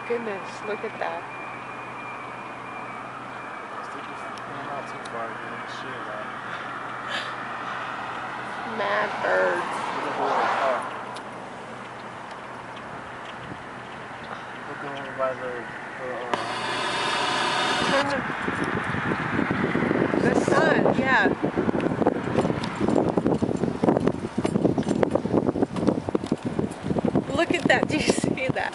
goodness, look at that. Not too far, dude. Shit, man. Mad birds. Looking over by the sun, yeah. Look at that. Do you see that?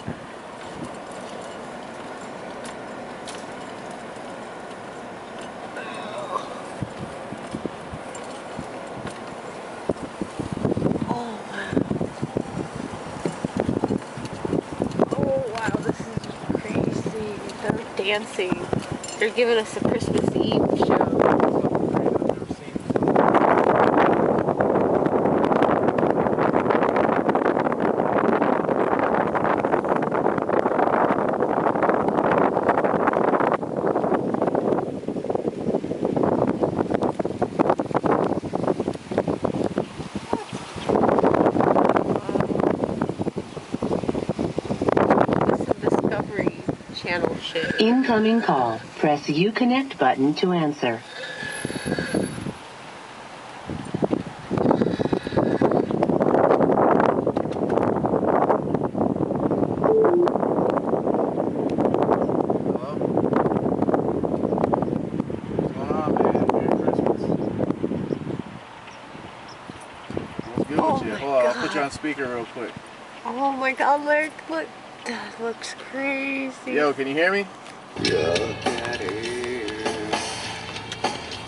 Oh, wow, this is crazy. They're dancing. They're giving us a Christmas Eve show. Channel shit. Incoming call. Press Uconnect button to answer. Hold on, I'll put you on speaker real quick. Oh my god, look. That looks crazy. Yo, can you hear me? Look at it.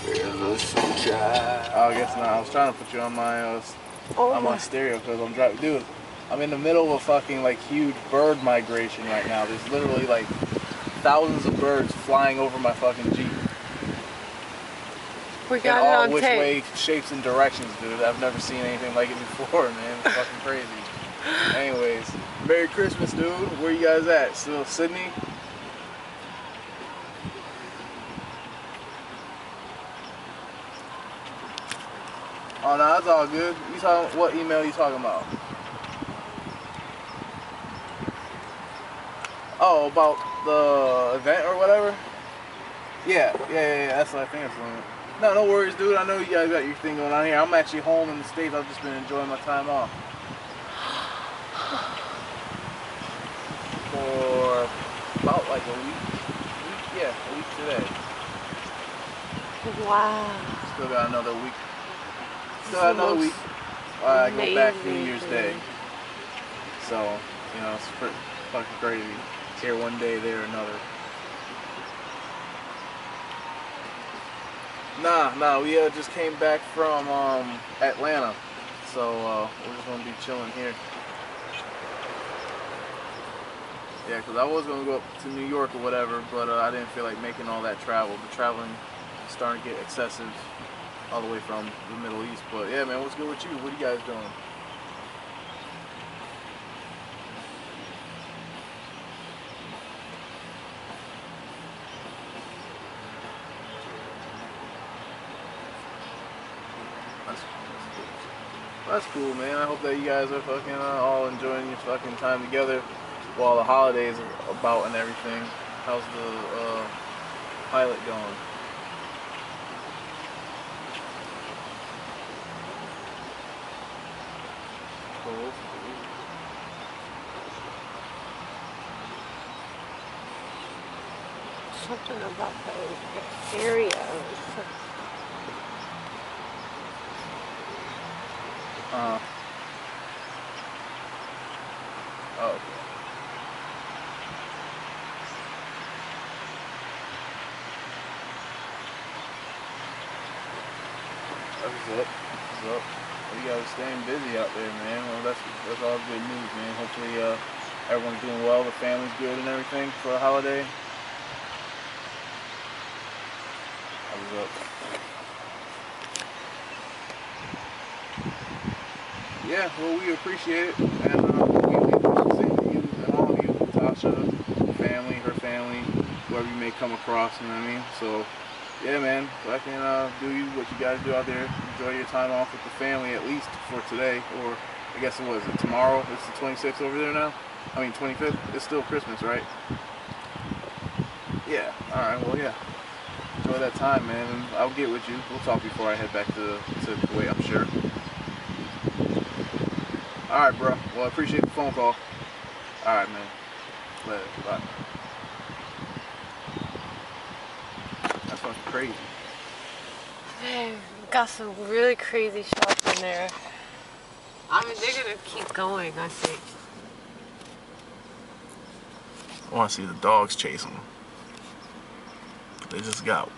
There's a sunshine. Oh, I guess not. I was trying to put you on my my stereo because I'm driving. Dude, I'm in the middle of a fucking like huge bird migration right now. There's literally like thousands of birds flying over my fucking Jeep. We got in it all on which tape. way, shapes, and directions, dude. I've never seen anything like it before, man. It's fucking crazy. Anyways, Merry Christmas, dude. Where you guys at? Still Sydney? Oh, no, that's all good. You talking? What email are you talking about? Oh, about the event or whatever? Yeah. That's what I think it's on. No worries, dude. I know you guys got your thing going on here. I'm actually home in the States. I've just been enjoying my time off. For about like a week today. Wow. Still got another week. I go back New Year's Day. So, you know, it's pretty fucking crazy. Here one day, there another. Nah, we just came back from Atlanta. So, we're just gonna be chilling here. Yeah, because I was going to go up to New York or whatever, but I didn't feel like making all that travel. The traveling is starting to get excessive all the way from the Middle East. But yeah, man, what's good with you? What are you guys doing? That's cool, man. I hope that you guys are fucking all enjoying your fucking time together while the holidays are about and everything. How's the pilot going? Cool. Something about the area. Oh, okay. What's up? Well, you guys are staying busy out there, man. Well, that's all good news, man. Hopefully, everyone's doing well. The family's good and everything for the holiday. What's up? Yeah, well, we appreciate it, and we appreciate you and all of you, Tasha, family, her family, whoever you may come across, you know what I mean? So, yeah, man, I can do what you guys do out there. Enjoy your time off with the family, at least for today, or I guess it was tomorrow. It's the 26th over there now. I mean 25th. It's still Christmas, right? Yeah. All right. Well, yeah. Enjoy that time, man. And I'll get with you. We'll talk before I head back to Kuwait, I'm sure. All right, bro. Well, I appreciate the phone call. All right, man. Later. Bye. That's fucking crazy. Man, got some really crazy shots in there. I mean, they're gonna keep going, I think. I want to see the dogs chase them. They just got